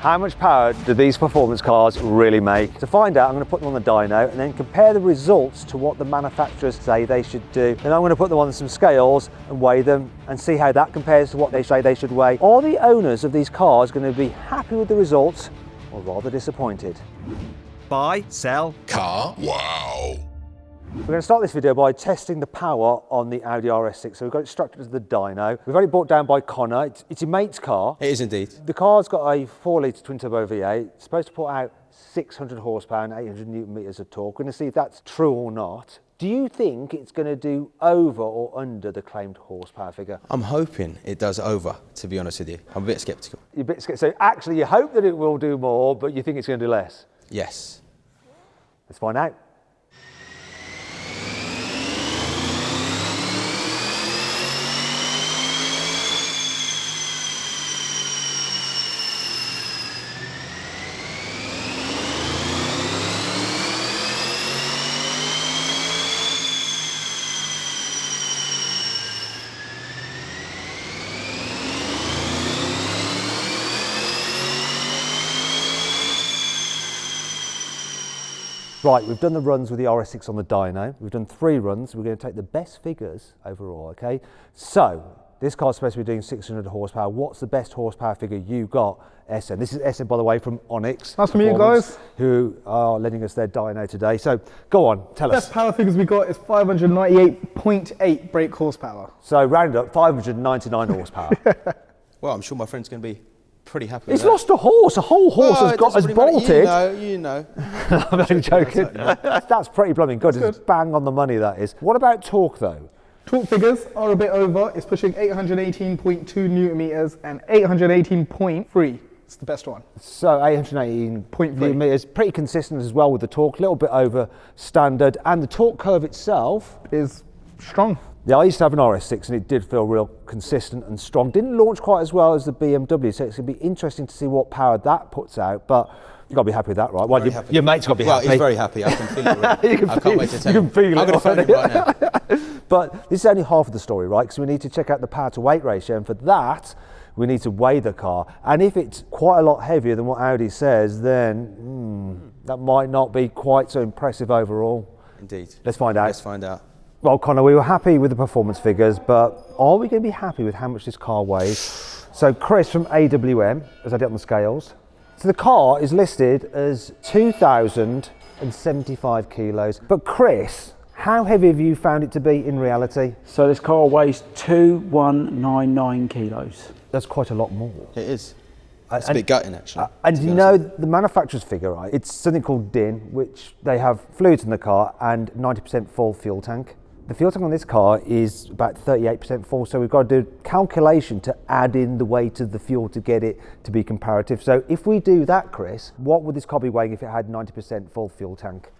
How much power do these performance cars really make? To find out, I'm going to put them on the dyno and then compare the results to what the manufacturers say they should do. Then I'm going to put them on some scales and weigh them and see how that compares to what they say they should weigh. Are the owners of these cars going to be happy with the results or rather disappointed? Buy, sell, car. Wow. We're going to start this video by testing the power on the Audi RS6. So we've got it struck to the dyno. We've only brought down by Connor. It's your mate's car. It is indeed. The car's got a 4-litre twin-turbo V8. It's supposed to put out 600 horsepower and 800 newton meters of torque. We're going to see if that's true or not. Do you think it's going to do over or under the claimed horsepower figure? I'm hoping it does over, to be honest with you. I'm a bit sceptical. You're a bit scared. So actually you hope that it will do more, but you think it's going to do less? Yes. Let's find out. Right, we've done the runs with the RS6 on the dyno. We've done 3 runs. We're going to take the best figures overall, okay? So, this car's supposed to be doing 600 horsepower. What's the best horsepower figure you got, SM? This is SM, by the way, from Onyx. Nice to meet you guys. Who are lending us their dyno today. So, go on, tell us. Best power figures we got is 598.8 brake horsepower. So, round up, 599 horsepower. Well, I'm sure my friend's going to be pretty happy with He's that. lost a horse. A whole horse has bolted. You know. I'm only joking. That's pretty blooming good. It's bang on the money, that is. What about torque, though? Torque figures are a bit over. It's pushing 818.2 newton meters and 818.3. It's the best one. So 818.3 newton meters, pretty consistent as well with the torque, a little bit over standard. And the torque curve itself is strong. Yeah, I used to have an RS6 and it did feel real consistent and strong. Didn't launch quite as well as the BMW, so it's going to be interesting to see what power that puts out. But you've got to be happy with that, right? Well, your mate's got to be happy. Well, he's very happy. I can feel it. Really. I can't wait to tell you. You can feel I'm going to phone him right now. But this is only half of the story, right? Because we need to check out the power to weight ratio, and for that, we need to weigh the car. And if it's quite a lot heavier than what Audi says, then that might not be quite so impressive overall. Indeed. Let's find out. Let's find out. Well, Connor, we were happy with the performance figures, but are we going to be happy with how much this car weighs? So Chris from AWM, as I did on the scales. So the car is listed as 2,075 kilos. But Chris, how heavy have you found it to be in reality? So this car weighs 2,199 kilos. That's quite a lot more. It is. It's a bit gutting, actually. And you know the manufacturer's figure, right? It's something called DIN, which they have fluids in the car and 90% full fuel tank. The fuel tank on this car is about 38% full, so we've got to do calculation to add in the weight of the fuel to get it to be comparative. So if we do that, Chris, what would this car be weighing if it had 90% full fuel tank?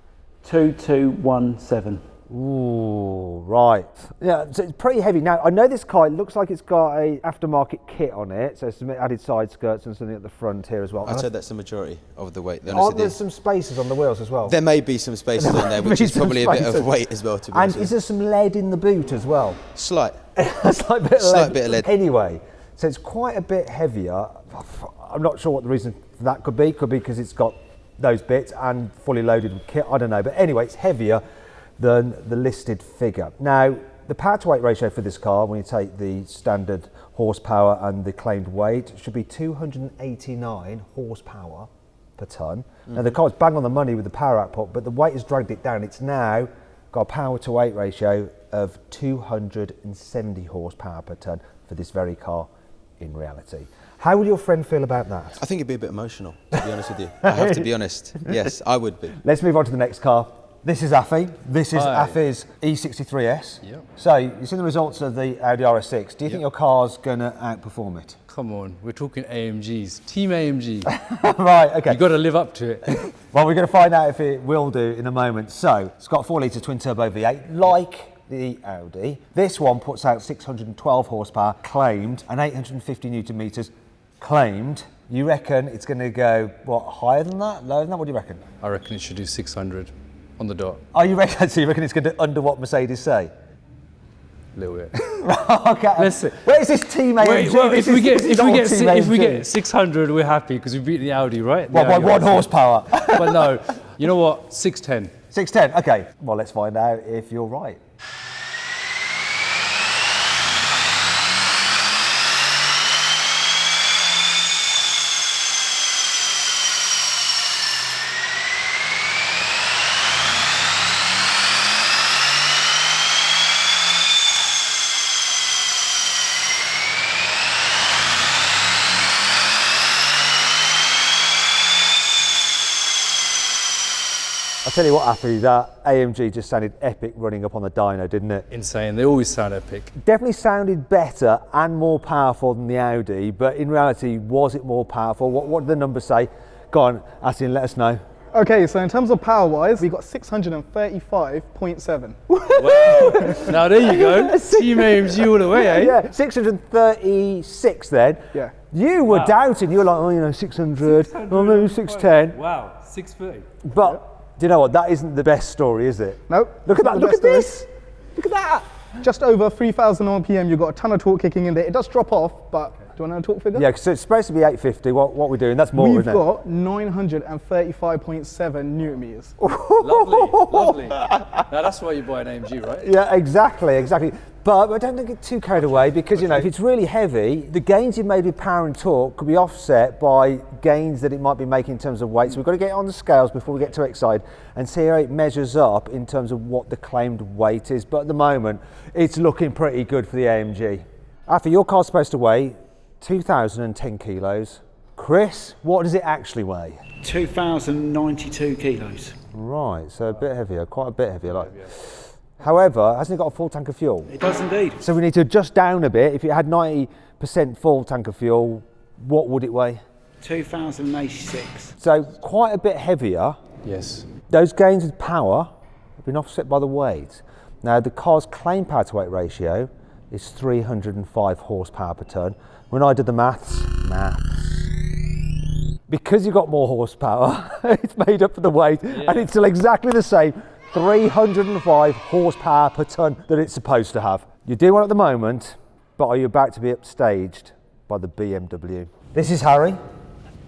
2,217. Ooh, right. Yeah, so it's pretty heavy. Now, I know this car, it looks like it's got a aftermarket kit on it, so some added side skirts and something at the front here as well. I'd say that's the majority of the weight. Aren't there some spaces on the wheels as well? There may be some spaces on there, which is probably a bit of weight as well, to be honest. And is there some lead in the boot as well? Slight. A slight bit of lead. Lead. Anyway, so it's quite a bit heavier. I'm not sure what the reason for that could be. Could be because it's got those bits and fully loaded with kit. I don't know. But anyway, it's heavier than the listed figure. Now, the power to weight ratio for this car, when you take the standard horsepower and the claimed weight, should be 289 horsepower per tonne. Now, the car's bang on the money with the power output, but the weight has dragged it down. It's now got a power to weight ratio of 270 horsepower per tonne for this very car in reality. How will your friend feel about that? I think it'd be a bit emotional, to be honest with you. I have to be honest. Yes, I would be. Let's move on to the next car. This is Afi. This is Afi's E63 S. Yep. So, you've seen the results of the Audi RS6. Do you think your car's going to outperform it? Come on, we're talking AMGs. Team AMG. Right, okay. You've got to live up to it. Well, we're going to find out if it will do in a moment. So, it's got a 4-litre twin-turbo V8, like the Audi. This one puts out 612 horsepower, claimed, and 850 newton meters, claimed. You reckon it's going to go, what, higher than that, lower than that? What do you reckon? I reckon it should do 600 on the dot. Oh, you reckon? So you reckon it's going to under what Mercedes say? A little bit. Okay. Listen. Where's this team AMG? Wait, well, This if we is not team if we AMG. get 600, we're happy because we beat the Audi, right? The Well, by Audi 1 RS6. horsepower. But no, you know what? 610. 610. Okay. Well, let's find out if you're right. I'll tell you what, Affy, that AMG just sounded epic running up on the dyno, didn't it? Insane. They always sound epic. Definitely sounded better and more powerful than the Audi, but in reality, was it more powerful? What did the numbers say? Go on, Asin, let us know. Okay, so in terms of power-wise, we got 635.7. Wow. Now there you go. Team AMG all the way, eh? Yeah, 636 then. Yeah. You were doubting, you were like, oh, you know, 600, oh, maybe 610. Wow, 630. But do you know what? That isn't the best story, is it? Nope. Look at not that, the look best at this. Look at that. Just over 3,000 RPM, you've got a ton of torque kicking in there. It does drop off, but do you want to know a torque figure? Yeah, so it's supposed to be 850. What we're doing, that's more, We've isn't it? got 935.7 newton meters. Lovely, lovely. Now that's why you buy an AMG, right? Yeah, exactly. But I don't get too carried away because, you know, if it's really heavy, the gains you made with power and torque could be offset by gains that it might be making in terms of weight. So we've got to get it on the scales before we get too excited and see how it measures up in terms of what the claimed weight is. But at the moment, it's looking pretty good for the AMG. After your car's supposed to weigh 2,010 kilos. Chris, what does it actually weigh? 2,092 kilos. Right, so a bit heavier, quite a bit heavier. Like. However, hasn't it got a full tank of fuel? It does indeed. So we need to adjust down a bit. If it had 90% full tank of fuel, what would it weigh? 2,086. So quite a bit heavier. Yes. Those gains with power have been offset by the weight. Now the car's claim power to weight ratio is 305 horsepower per tonne. When I did the maths, because you've got more horsepower, it's made up for the weight, and it's still exactly the same, 305 horsepower per tonne that it's supposed to have. You're doing one at the moment, but are you about to be upstaged by the BMW? This is Harry.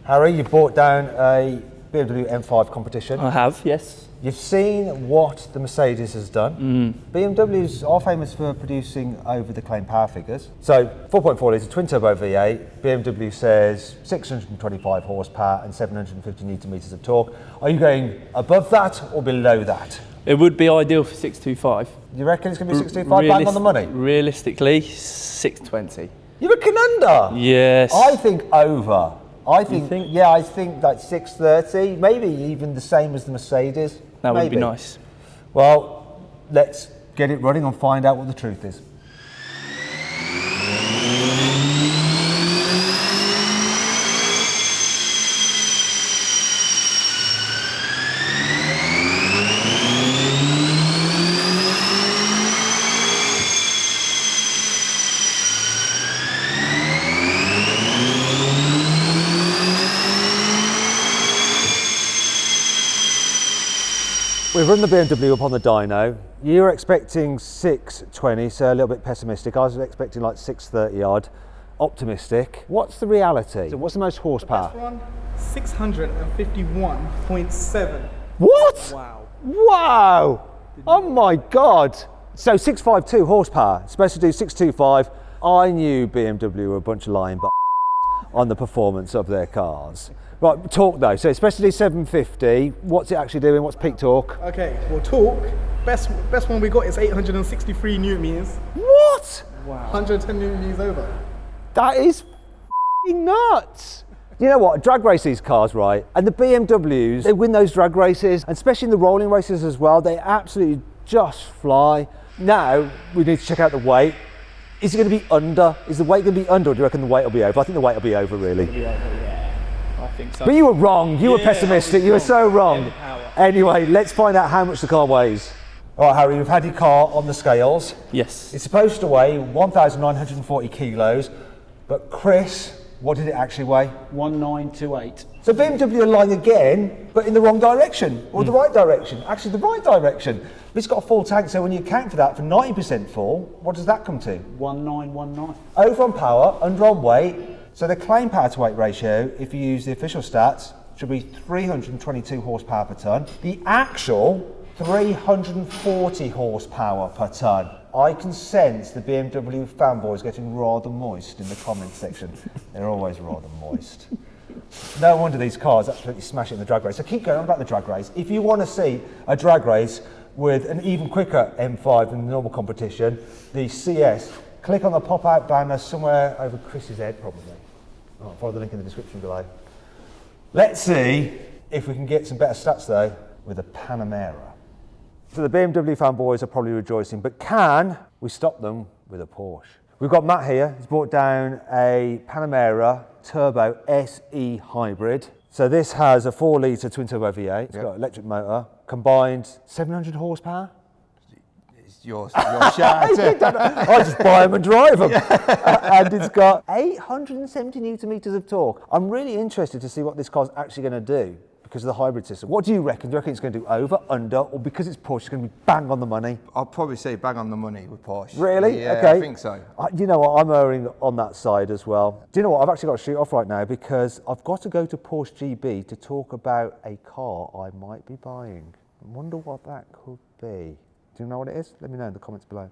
Harry, you brought down a BMW M5 Competition. I have, yes. You've seen what the Mercedes has done. BMWs are famous for producing over the claim power figures. So 4.4 litre twin turbo V8, BMW says 625 horsepower and 750 newton meters of torque. Are you going above that or below that? It would be ideal for 625. You reckon it's going to be 625 bang on the money? Realistically, 620. You reckon under? Yes. I think over. I think think? yeah, I think like 630, maybe even the same as the Mercedes. That would maybe. be nice. Well, let's get it running and find out what the truth is. We've run the BMW up on the dyno. You were expecting 620, so a little bit pessimistic. I was expecting like 630 odd. Optimistic. What's the reality? So what's the most horsepower? Best one, 651.7. What? Wow. Wow! Oh my God! So 652 horsepower, supposed to do 625. I knew BMW were a bunch of lying on the performance of their cars. Right, torque though, so it's supposed to do 750. What's it actually doing? What's peak torque? Okay, well torque, best one we got is 863 newton meters. What? Wow. 110 newton meters over. That is f***ing nuts. You know what, drag race these cars, right? And the BMWs, they win those drag races, and especially in the rolling races as well, they absolutely just fly. Now, we need to check out the weight. Is it going to be under? Is the weight going to be under, or do you reckon the weight will be over? I think the weight will be over, really. I think so. But you were wrong, you were pessimistic, you were so wrong. Anyway, let's find out how much the car weighs. All right, Harry, we've had your car on the scales. Yes. It's supposed to weigh 1,940 kilos, but Chris What did it actually weigh? 1928. So BMW are lying again, but in the wrong direction, or the right direction. Actually, the right direction. But it's got a full tank, so when you account for that for 90% full, what does that come to? 1919. Over on power, under on weight. So the claim power to weight ratio, if you use the official stats, should be 322 horsepower per tonne. The actual 340 horsepower per tonne. I can sense the BMW fanboys getting rather moist in the comments section. They're always rather moist. No wonder these cars absolutely smash it in the drag race. So keep going on about the drag race. If you want to see a drag race with an even quicker M5 than the normal competition, the CS, click on the pop-out banner somewhere over Chris's head, probably. I'll follow the link in the description below. Let's see if we can get some better stats though with a Panamera. So the BMW fanboys are probably rejoicing, but can we stop them with a Porsche? We've got Matt here. He's brought down a Panamera Turbo SE Hybrid. So this has a 4-litre twin turbo V8. It's got an electric motor, combined 700 horsepower. It's your shout. I just buy them and drive them. And it's got 870 newton meters of torque. I'm really interested to see what this car's actually going to do because of the hybrid system. What do you reckon? Do you reckon it's going to do over, under, or because it's Porsche, it's going to be bang on the money? I'll probably say bang on the money with Porsche. Really? Yeah, okay. I think so. You know what? I'm erring on that side as well. Do you know what? I've actually got to shoot off right now because I've got to go to Porsche GB to talk about a car I might be buying. I wonder what that could be. Do you know what it is? Let me know in the comments below.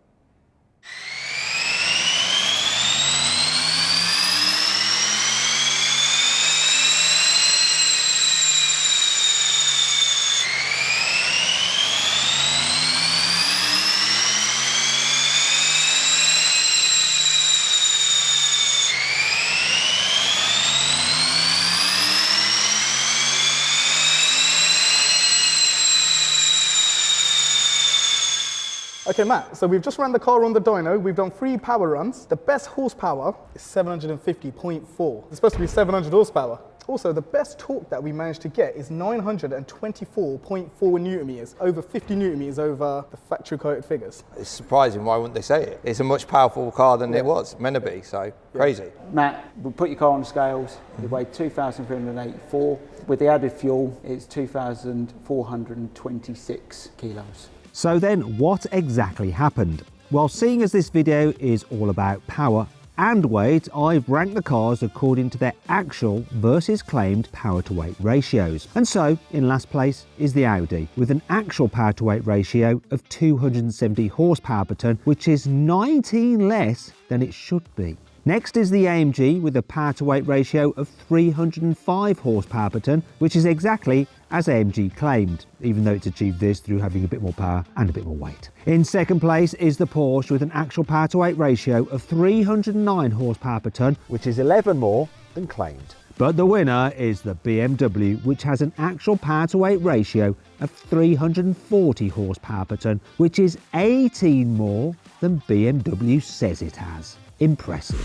Okay, Matt, so we've just ran the car on the dyno. We've done 3 power runs. The best horsepower is 750.4. It's supposed to be 700 horsepower. Also, the best torque that we managed to get is 924.4 newton meters, over 50 newton meters over the factory quoted figures. It's surprising, why wouldn't they say it? It's a much powerful car than it was meant to be, so crazy. Matt, we'll put your car on the scales. It weighed 2,384. With the added fuel, it's 2,426 kilos. So then what exactly happened? Well, seeing as this video is all about power and weight, I've ranked the cars according to their actual versus claimed power to weight ratios. And so in last place is the Audi with an actual power to weight ratio of 270 horsepower per tonne, which is 19 less than it should be. Next is the AMG with a power to weight ratio of 305 horsepower per tonne, which is exactly as AMG claimed, even though it's achieved this through having a bit more power and a bit more weight. In second place is the Porsche with an actual power to weight ratio of 309 horsepower per tonne, Which is 11 more than claimed. but the winner is the BMW, which has an actual power to weight ratio of 340 horsepower per tonne, which is 18 more than BMW says it has. Impressive.